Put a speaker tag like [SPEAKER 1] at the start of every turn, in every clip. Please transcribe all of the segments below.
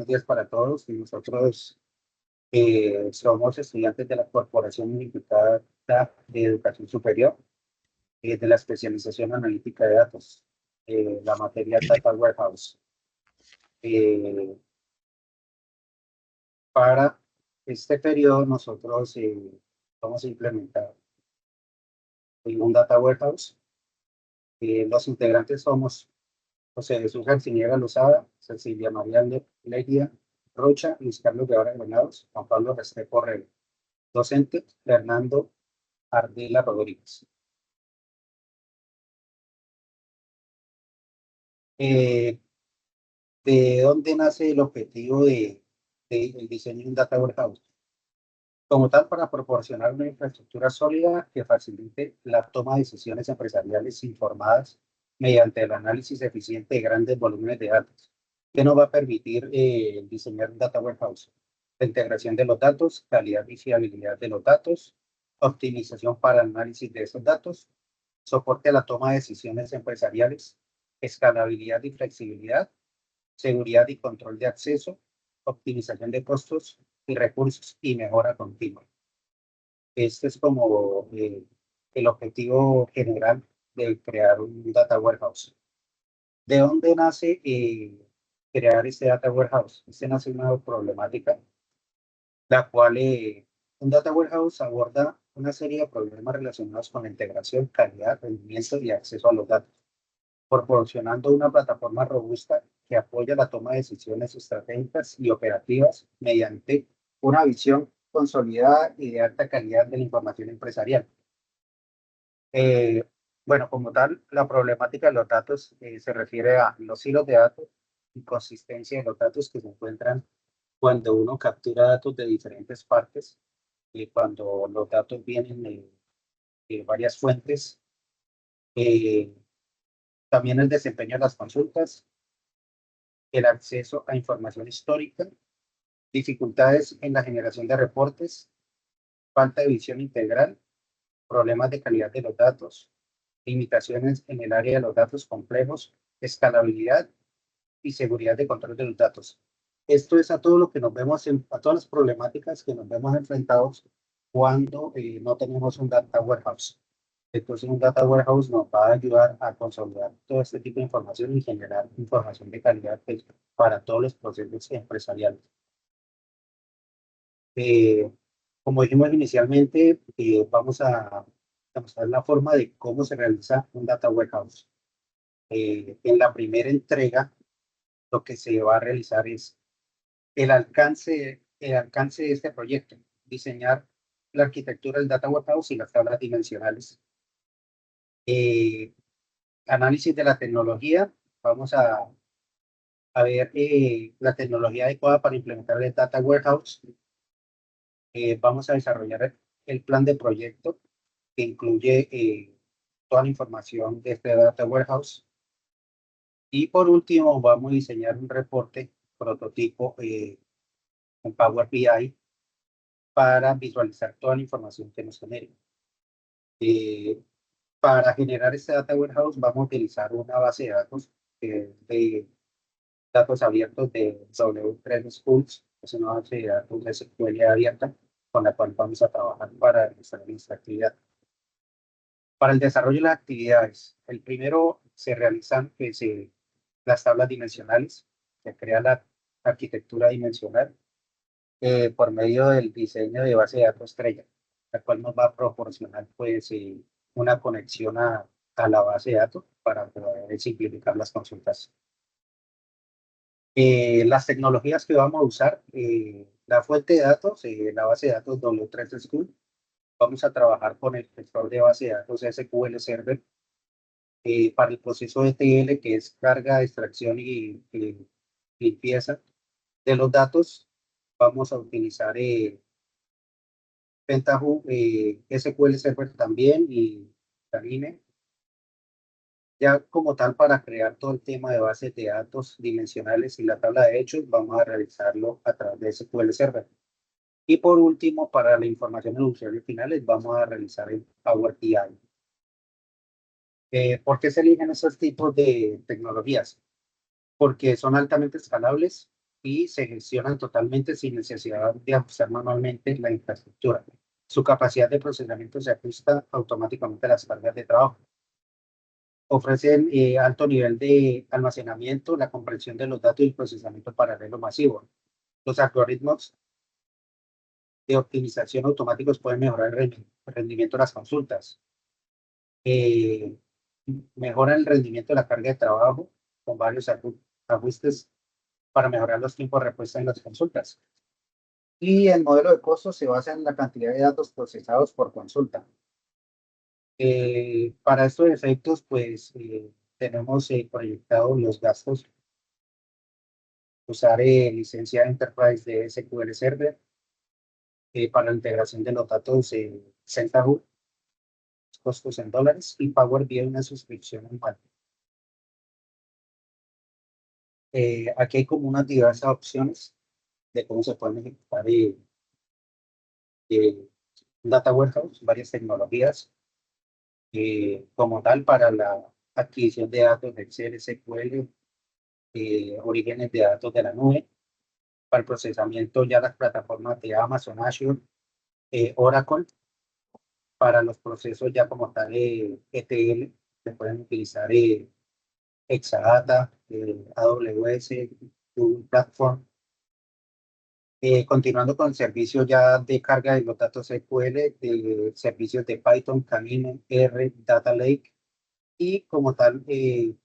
[SPEAKER 1] buenos días para todos. Nosotros somos estudiantes de la Corporación Unificada de Educación Superior, de la especialización analítica de datos, la materia Data Warehouse. Para este periodo nosotros vamos a implementar un Data Warehouse. Los integrantes somos José Jesús Arciniega Lozada, Cecilia María Leguía Rocha, Luis Carlos Guevara Granados, Juan Pablo Restrepo Rey. Docente, Fernando Ardila Rodríguez. ¿De dónde nace el objetivo del diseño de un Data Warehouse? Como tal, para proporcionar una infraestructura sólida que facilite la toma de decisiones empresariales informadas mediante el análisis eficiente de grandes volúmenes de datos, que nos va a permitir diseñar un Data Warehouse. La integración de los datos, calidad y fiabilidad de los datos, optimización para análisis de esos datos, soporte a la toma de decisiones empresariales, escalabilidad y flexibilidad, seguridad y control de acceso, optimización de costos y recursos y mejora continua. Este es como el objetivo general de crear un Data Warehouse. ¿De dónde nace crear este Data Warehouse? Este nace una problemática, la cual un Data Warehouse aborda una serie de problemas relacionados con la integración, calidad, rendimiento y acceso a los datos, proporcionando una plataforma robusta que apoya la toma de decisiones estratégicas y operativas mediante una visión consolidada y de alta calidad de la información empresarial. Eh, bueno, como tal, la problemática de los datos se refiere a los hilos de datos y consistencia de los datos que se encuentran cuando uno captura datos de diferentes partes y cuando los datos vienen de varias fuentes. Eh, También el desempeño de las consultas, el acceso a información histórica, dificultades en la generación de reportes, falta de visión integral, problemas de calidad de los datos, limitaciones en el área de los datos complejos, escalabilidad y seguridad de control de los datos. Esto es a todo lo que nos vemos, a todas las problemáticas que nos vemos enfrentados cuando no tenemos un data warehouse. Entonces, un data warehouse nos va a ayudar a consolidar todo este tipo de información y generar información de calidad para todos los procesos empresariales. Eh, Como dijimos inicialmente, vamos a mostrar la forma de cómo se realiza un data warehouse. En la primera entrega, lo que se va a realizar es el alcance de este proyecto, diseñar la arquitectura del data warehouse y las tablas dimensionales. Eh, Análisis de la tecnología, vamos a ver la tecnología adecuada para implementar el data warehouse. Vamos a desarrollar el plan de proyecto que incluye toda la información de este Data Warehouse. Y por último, vamos a diseñar un reporte prototipo con Power BI para visualizar toda la información que nos genere. Para generar este Data Warehouse vamos a utilizar una base de datos de datos abiertos de W3 Schools, es una base de datos de SQL abierta con la cual vamos a trabajar para realizar nuestra actividad. Para el desarrollo de las actividades, el primero se realizan las tablas dimensionales, se crea la arquitectura dimensional por medio del diseño de base de datos estrella, la cual nos va a proporcionar pues, una conexión a la base de datos para poder simplificar las consultas. Las tecnologías que vamos a usar, la fuente de datos, la base de datos W3 School, vamos a trabajar con el gestor de base de datos SQL Server para el proceso de ETL, que es carga, extracción y limpieza de los datos. Vamos a utilizar Pentaho, SQL Server también y Camine. Ya como tal, para crear todo el tema de bases de datos dimensionales y la tabla de hechos, vamos a realizarlo a través de SQL Server. Y por último, para la información de los usuarios finales, vamos a realizar el Power BI. ¿Por qué se eligen esos tipos de tecnologías? Porque son altamente escalables y se gestionan totalmente sin necesidad de ajustar manualmente la infraestructura. Su capacidad de procesamiento se ajusta automáticamente a las cargas de trabajo. Ofrecen alto nivel de almacenamiento, la comprensión de los datos y el procesamiento paralelo masivo. Los algoritmos de optimización automáticos pueden mejorar el rendimiento de las consultas. Eh, Mejoran el rendimiento de la carga de trabajo con varios ajustes para mejorar los tiempos de respuesta en las consultas. Y el modelo de costos se basa en la cantidad de datos procesados por consulta. Para estos efectos, pues tenemos proyectados los gastos, usar licencia Enterprise de SQL Server para la integración de los datos Centaur, costos en dólares, y Power BI una suscripción anual. Aquí hay como unas diversas opciones de cómo se pueden ejecutar un data warehouse, varias tecnologías como tal para la adquisición de datos de Excel, SQL, orígenes de datos de la nube, para el procesamiento ya las plataformas de Amazon, Azure, Oracle, para los procesos ya como tal ETL, se pueden utilizar Exadata, AWS, Google Platform. Continuando con servicios ya de carga de los datos SQL, de servicios de Python, Camino, R, Data Lake, y como tal,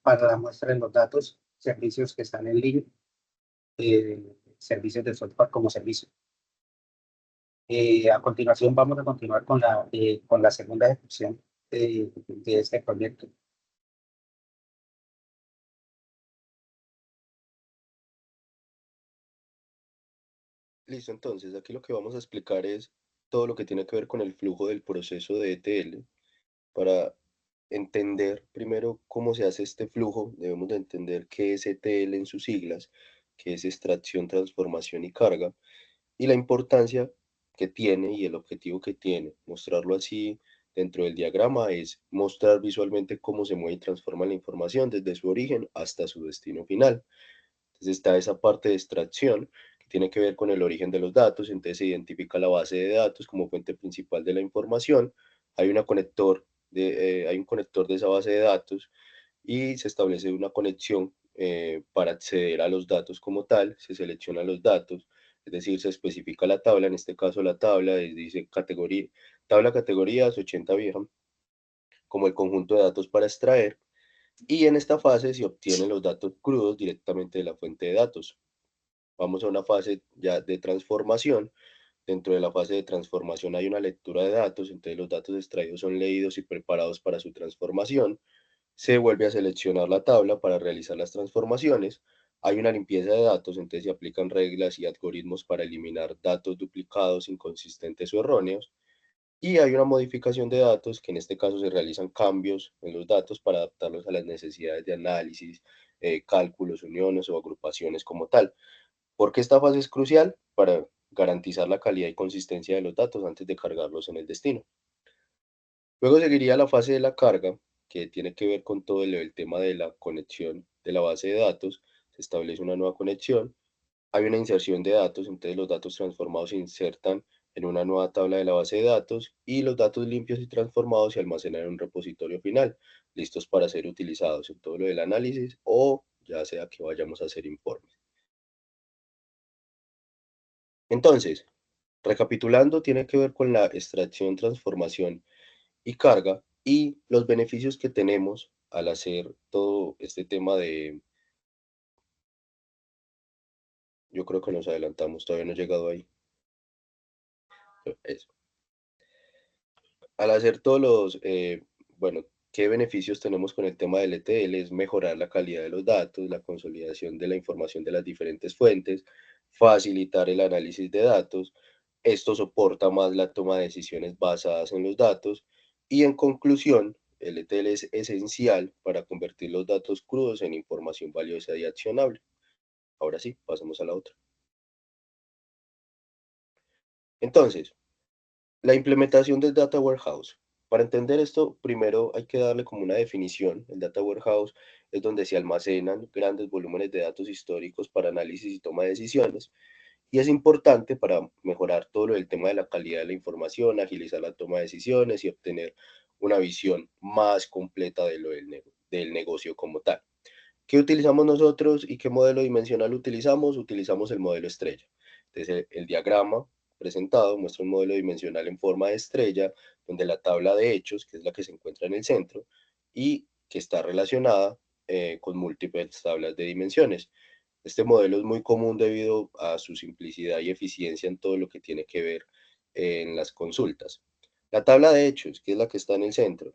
[SPEAKER 1] para la muestra de los datos, servicios que están en línea, servicios de software como servicio. A continuación vamos a continuar con la segunda ejecución de este proyecto.
[SPEAKER 2] Listo, entonces aquí lo que vamos a explicar es todo lo que tiene que ver con el flujo del proceso de ETL. Para entender primero cómo se hace este flujo, debemos de entender qué es ETL en sus siglas, que es extracción, transformación y carga, y la importancia que tiene y el objetivo que tiene. Mostrarlo así dentro del diagrama es mostrar visualmente cómo se mueve y transforma la información desde su origen hasta su destino final. Entonces está esa parte de extracción que tiene que ver con el origen de los datos, entonces se identifica la base de datos como fuente principal de la información, hay, hay un conector de esa base de datos y se establece una conexión para acceder a los datos como tal, se seleccionan los datos, es decir, se especifica la tabla, en este caso la tabla dice categoría, tabla categorías 80 vieja, como el conjunto de datos para extraer, y en esta fase se obtienen los datos crudos directamente de la fuente de datos. Vamos a una fase ya de transformación. Dentro de la fase de transformación hay una lectura de datos, entonces los datos extraídos son leídos y preparados para su transformación. Se vuelve a seleccionar la tabla para realizar las transformaciones. Hay una limpieza de datos, entonces se aplican reglas y algoritmos para eliminar datos duplicados, inconsistentes o erróneos. Y hay una modificación de datos, que en este caso se realizan cambios en los datos para adaptarlos a las necesidades de análisis, cálculos, uniones o agrupaciones como tal. ¿Por qué esta fase es crucial? Para garantizar la calidad y consistencia de los datos antes de cargarlos en el destino. Luego seguiría la fase de la carga, que tiene que ver con todo el tema de la conexión de la base de datos. Se establece una nueva conexión. Hay una inserción de datos, entonces los datos transformados se insertan en una nueva tabla de la base de datos y los datos limpios y transformados se almacenan en un repositorio final, listos para ser utilizados en todo lo del análisis o ya sea que vayamos a hacer informes. Entonces, recapitulando, tiene que ver con la extracción, transformación y carga y los beneficios que tenemos al hacer todo este tema de, yo creo que nos adelantamos, todavía no he llegado ahí. Eso. Al hacer todos bueno, ¿qué beneficios tenemos con el tema del ETL? Es mejorar la calidad de los datos, la consolidación de la información de las diferentes fuentes, facilitar el análisis de datos. Esto soporta más la toma de decisiones basadas en los datos. Y en conclusión, el ETL es esencial para convertir los datos crudos en información valiosa y accionable. Ahora sí, pasamos a la otra. Entonces, la implementación del Data Warehouse. Para entender esto, primero hay que darle como una definición. El Data Warehouse es donde se almacenan grandes volúmenes de datos históricos para análisis y toma de decisiones. Y es importante para mejorar todo lo del tema de la calidad de la información, agilizar la toma de decisiones y obtener una visión más completa de lo del negocio como tal. ¿Qué utilizamos nosotros y qué modelo dimensional utilizamos? Utilizamos el modelo estrella. Entonces, el diagrama presentado muestra un modelo dimensional en forma de estrella, donde la tabla de hechos, que es la que se encuentra en el centro, y que está relacionada con múltiples tablas de dimensiones. Este modelo es muy común debido a su simplicidad y eficiencia en todo lo que tiene que ver en las consultas. La tabla de hechos, que es la que está en el centro,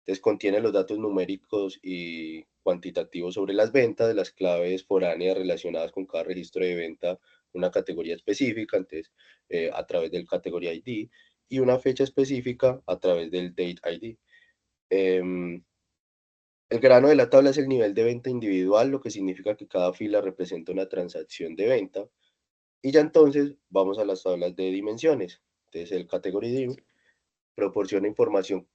[SPEAKER 2] entonces contiene los datos numéricos y cuantitativos sobre las ventas, las claves foráneas relacionadas con cada registro de venta, una categoría específica, entonces a través del categoría ID, y una fecha específica a través del date ID. El grano de la tabla es el nivel de venta individual, lo que significa que cada fila representa una transacción de venta. Y ya entonces vamos a las tablas de dimensiones. Entonces el category div proporciona información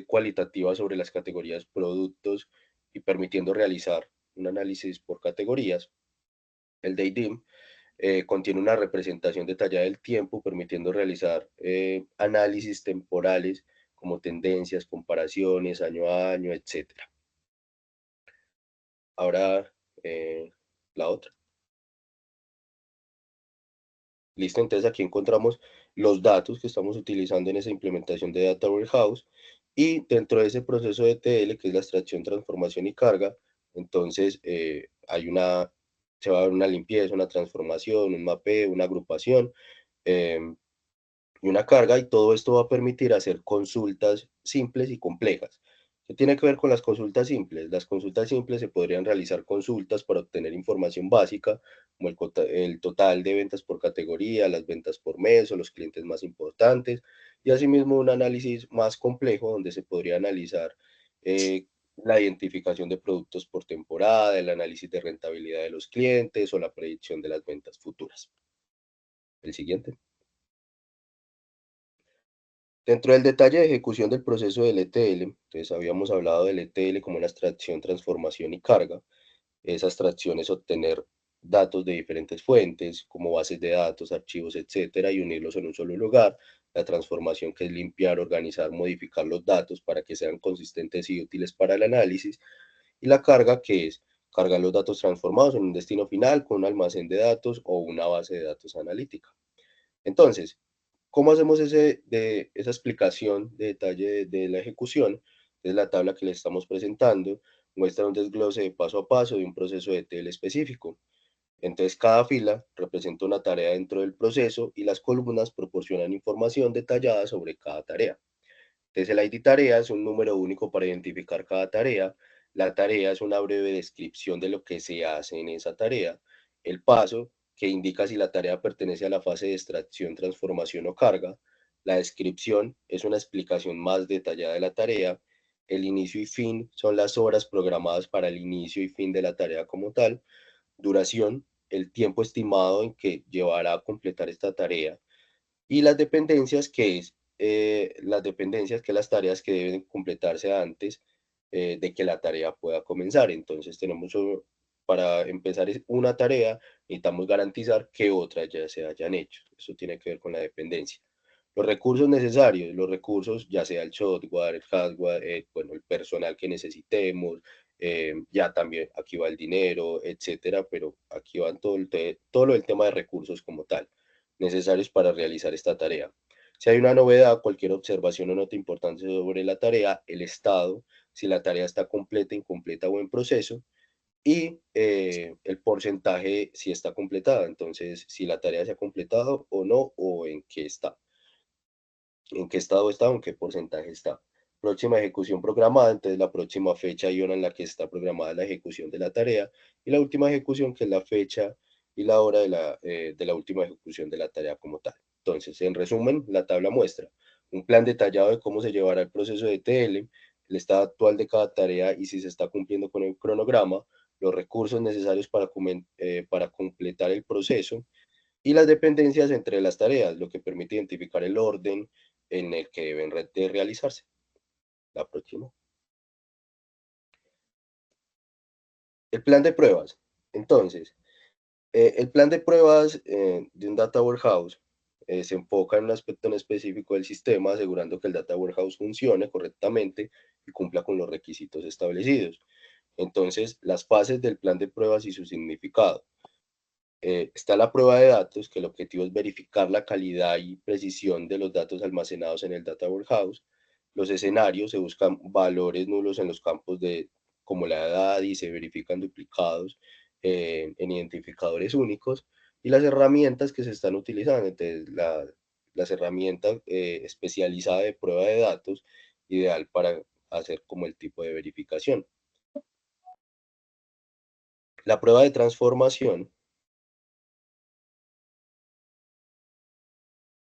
[SPEAKER 2] cualitativa sobre las categorías productos y permitiendo realizar un análisis por categorías. El DayDIM contiene una representación detallada del tiempo, permitiendo realizar análisis temporales como tendencias, comparaciones, año a año, etcétera. Ahora, la otra. Listo, entonces aquí encontramos los datos que estamos utilizando en esa implementación de Data Warehouse y dentro de ese proceso de ETL, que es la extracción, transformación y carga, entonces se va a dar una limpieza, una transformación, un mapeo, una agrupación, em, y una carga, y todo esto va a permitir hacer consultas simples y complejas. ¿Qué tiene que ver con las consultas simples? Las consultas simples se podrían realizar consultas para obtener información básica, como el total de ventas por categoría, las ventas por mes o los clientes más importantes, y asimismo un análisis más complejo donde se podría analizar eh, la identificación de productos por temporada, el análisis de rentabilidad de los clientes o la predicción de las ventas futuras. El siguiente. Dentro del detalle de ejecución del proceso del ETL, entonces habíamos hablado del ETL como una extracción, transformación y carga. Esa extracción es obtener datos de diferentes fuentes, como bases de datos, archivos, etcétera, y unirlos en un solo lugar. La transformación, que es limpiar, organizar, modificar los datos para que sean consistentes y útiles para el análisis. Y la carga, que es cargar los datos transformados en un destino final con un almacén de datos o una base de datos analítica. Entonces, ¿cómo hacemos esa explicación de detalle de la ejecución? Es la tabla que le estamos presentando, muestra un desglose de paso a paso de un proceso de TL específico. Entonces, cada fila representa una tarea dentro del proceso y las columnas proporcionan información detallada sobre cada tarea. Entonces, el ID tarea es un número único para identificar cada tarea. La tarea es una breve descripción de lo que se hace en esa tarea. El paso, que indica si la tarea pertenece a la fase de extracción, transformación o carga. La descripción es una explicación más detallada de la tarea. El inicio y fin son las horas programadas para el inicio y fin de la tarea como tal. Duración, el tiempo estimado en que llevará a completar esta tarea. Y las dependencias, que las tareas que deben completarse antes de que la tarea pueda comenzar. Entonces para empezar una tarea, necesitamos garantizar que otras ya se hayan hecho. Eso tiene que ver con la dependencia. Los recursos necesarios, los recursos, ya sea el software, el hardware, bueno, el personal que necesitemos, ya también aquí va el dinero, etcétera, pero aquí van todo lo del tema de recursos como tal, necesarios para realizar esta tarea. Si hay una novedad, cualquier observación o nota importante sobre la tarea, el estado, si la tarea está completa, incompleta o en proceso, y el porcentaje si está completada, entonces si la tarea se ha completado o no, o en qué estado está o en qué porcentaje está. Próxima ejecución programada, entonces la próxima fecha y hora en la que está programada la ejecución de la tarea, y la última ejecución, que es la fecha y la hora de la última ejecución de la tarea como tal. Entonces, en resumen, la tabla muestra un plan detallado de cómo se llevará el proceso de TL, el estado actual de cada tarea y si se está cumpliendo con el cronograma, los recursos necesarios para completar el proceso, y las dependencias entre las tareas, lo que permite identificar el orden en el que deben de realizarse. La próxima. El plan de pruebas. Entonces, el plan de pruebas de un Data Warehouse se enfoca en un aspecto en específico del sistema, asegurando que el Data Warehouse funcione correctamente y cumpla con los requisitos establecidos. Entonces, las fases del plan de pruebas y su significado. Está la prueba de datos, que el objetivo es verificar la calidad y precisión de los datos almacenados en el Data Warehouse. Los escenarios, se buscan valores nulos en los campos como la edad y se verifican duplicados en identificadores únicos. Y las herramientas que se están utilizando, entonces las herramientas especializadas de prueba de datos, ideal para hacer como el tipo de verificación. La prueba de transformación.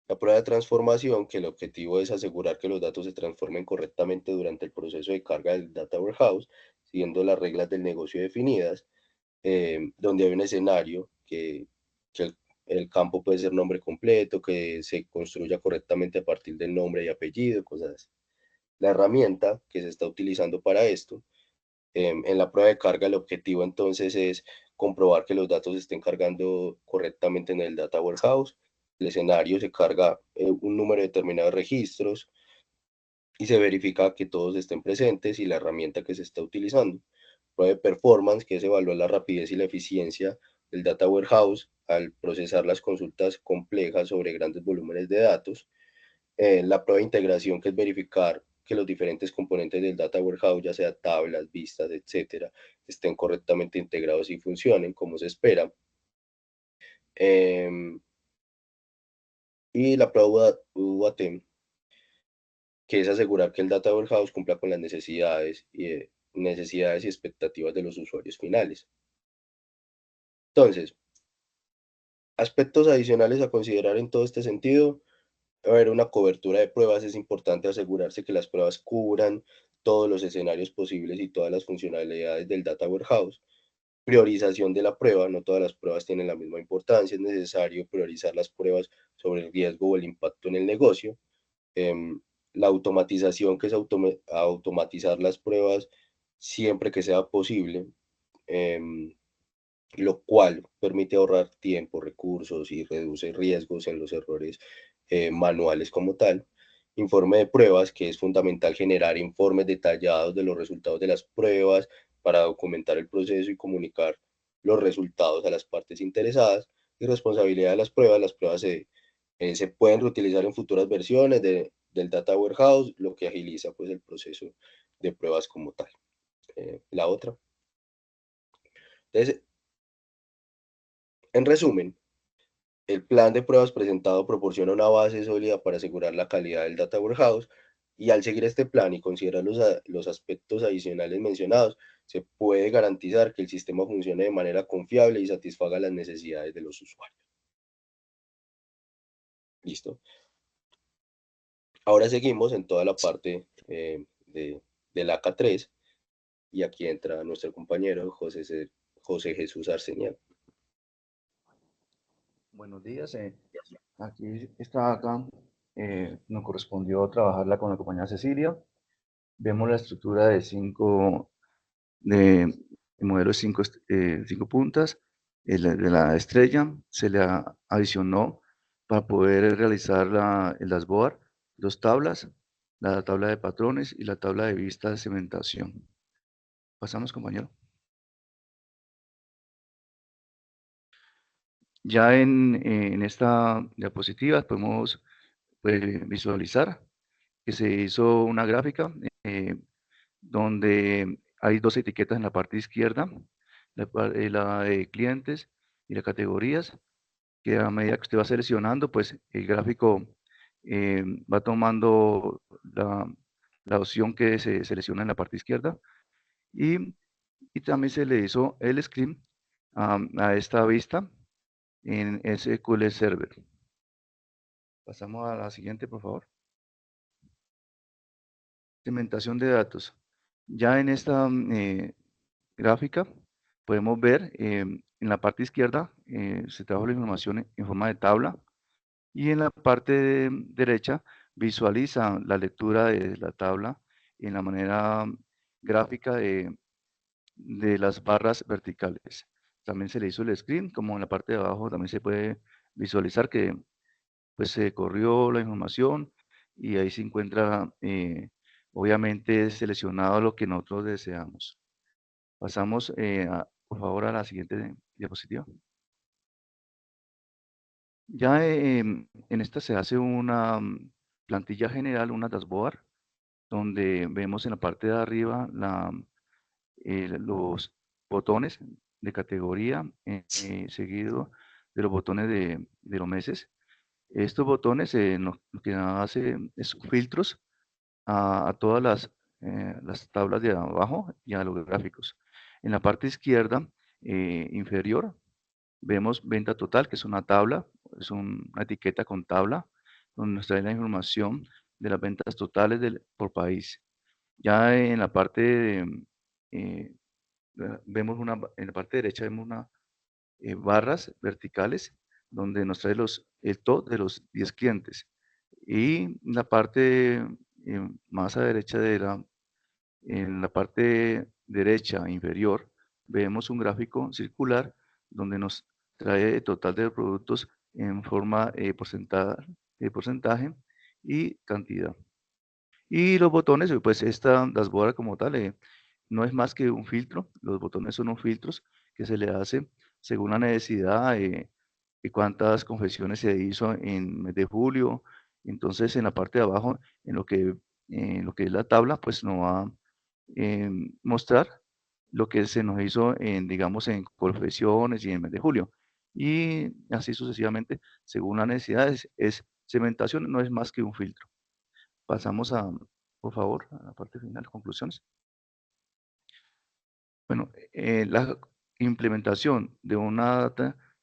[SPEAKER 2] La prueba de transformación, que el objetivo es asegurar que los datos se transformen correctamente durante el proceso de carga del Data Warehouse, siguiendo las reglas del negocio definidas, donde hay un escenario que el campo puede ser nombre completo, que se construya correctamente a partir del nombre y apellido, cosas así. La herramienta que se está utilizando para esto, en la prueba de carga, el objetivo entonces es comprobar que los datos se estén cargando correctamente en el Data Warehouse. El escenario se carga un número determinado de registros y se verifica que todos estén presentes y la herramienta que se está utilizando. Prueba de performance, que es evaluar la rapidez y la eficiencia del Data Warehouse al procesar las consultas complejas sobre grandes volúmenes de datos. La prueba de integración, que es verificar que los diferentes componentes del Data Warehouse, ya sea tablas, vistas, etcétera, estén correctamente integrados y funcionen como se espera. Y la prueba UAT, que es asegurar que el Data Warehouse cumpla con las necesidades y expectativas de los usuarios finales. Entonces, aspectos adicionales a considerar en todo este sentido. A ver, una cobertura de pruebas. Es importante asegurarse que las pruebas cubran todos los escenarios posibles y todas las funcionalidades del Data Warehouse. Priorización de la prueba. No todas las pruebas tienen la misma importancia. Es necesario priorizar las pruebas sobre el riesgo o el impacto en el negocio. La automatización, que es automatizar las pruebas siempre que sea posible, lo cual permite ahorrar tiempo, recursos y reduce riesgos en los errores manuales como tal. Informe de pruebas, que es fundamental generar informes detallados de los resultados de las pruebas para documentar el proceso y comunicar los resultados a las partes interesadas. Y responsabilidad de las pruebas se pueden reutilizar en futuras versiones del Data Warehouse, lo que agiliza pues el proceso de pruebas como tal. La otra. Entonces, en resumen, el plan de pruebas presentado proporciona una base sólida para asegurar la calidad del Data Warehouse, y al seguir este plan y considerar los aspectos adicionales mencionados, se puede garantizar que el sistema funcione de manera confiable y satisfaga las necesidades de los usuarios. Listo. Ahora seguimos en toda la parte del AK3, y aquí entra nuestro compañero José Jesús Arseñal.
[SPEAKER 3] Buenos días. Aquí está acá. Nos correspondió trabajarla con la compañía Cecilia. Vemos la estructura de modelo de cinco puntas. De la estrella se le adicionó para poder realizar el dashboard, dos tablas, la tabla de patrones y la tabla de vista de segmentación. Pasamos, compañero. Ya en esta diapositiva podemos visualizar que se hizo una gráfica donde hay dos etiquetas en la parte izquierda, la de clientes y las categorías, que a medida que usted va seleccionando, pues el gráfico va tomando la opción que se selecciona en la parte izquierda, y también se le hizo el screen a esta vista en SQL Server. Pasamos a la siguiente, por favor. Segmentación de datos. Ya en esta gráfica podemos ver en la parte izquierda se trajo la información en forma de tabla, y en la parte derecha visualiza la lectura de la tabla en la manera gráfica de las barras verticales. También se le hizo el screen, como en la parte de abajo también se puede visualizar que pues se corrió la información y ahí se encuentra obviamente seleccionado lo que nosotros deseamos. Pasamos por favor a la siguiente diapositiva. Ya en esta se hace una plantilla general, una dashboard, donde vemos en la parte de arriba los botones de categoría seguido de los botones de los meses. Estos botones lo que hace es filtros a todas las tablas de abajo y a los gráficos. En la parte izquierda inferior vemos venta total, que es una tabla, es una etiqueta con tabla, donde nos trae la información de las ventas totales por país. Ya en la parte vemos en la parte derecha vemos unas barras verticales donde nos trae el top de los 10 clientes. Y en la parte más a derecha en la parte derecha inferior vemos un gráfico circular donde nos trae el total de productos en forma porcentaje y cantidad. Y los botones, pues esta dashboard como tal no es más que un filtro. Los botones son unos filtros que se le hace según la necesidad de cuántas confecciones se hizo en el mes de julio. Entonces, en la parte de abajo, en lo que es la tabla, pues nos va a mostrar lo que se nos hizo digamos, en confecciones y en el mes de julio. Y así sucesivamente, según las necesidades, es segmentación, no es más que un filtro. Pasamos por favor, a la parte final, conclusiones. Bueno, la implementación de una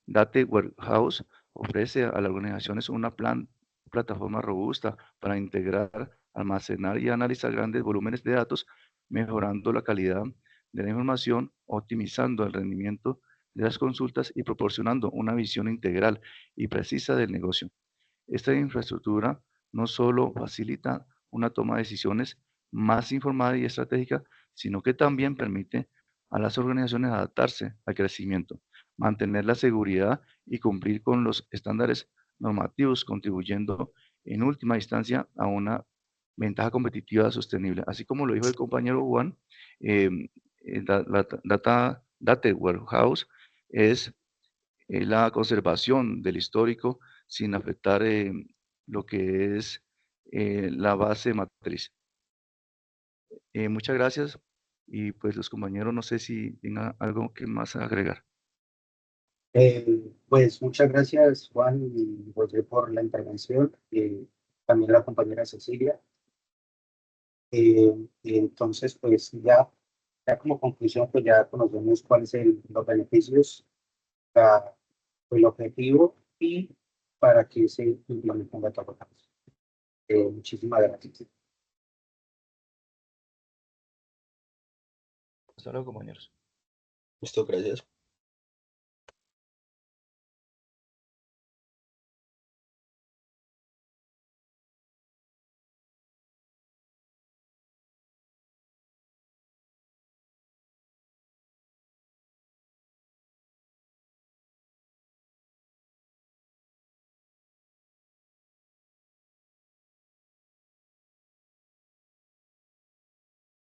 [SPEAKER 3] data warehouse ofrece a las organizaciones una plataforma robusta para integrar, almacenar y analizar grandes volúmenes de datos, mejorando la calidad de la información, optimizando el rendimiento de las consultas y proporcionando una visión integral y precisa del negocio. Esta infraestructura no solo facilita una toma de decisiones más informada y estratégica, sino que también permite a las organizaciones adaptarse al crecimiento, mantener la seguridad y cumplir con los estándares normativos, contribuyendo en última instancia a una ventaja competitiva sostenible. Así como lo dijo el compañero Juan, la data warehouse es la conservación del histórico sin afectar lo que es la base matriz. Muchas gracias y pues los compañeros no sé si tengan algo que más agregar.
[SPEAKER 1] Pues muchas gracias, Juan y José, por la intervención. También la compañera Cecilia. Entonces, pues ya como conclusión, pues ya conocemos cuáles son los beneficios, el objetivo y para qué se implementan las plataformas. Muchísimas gracias.
[SPEAKER 3] Hasta luego, compañeros.
[SPEAKER 2] Listo, gracias.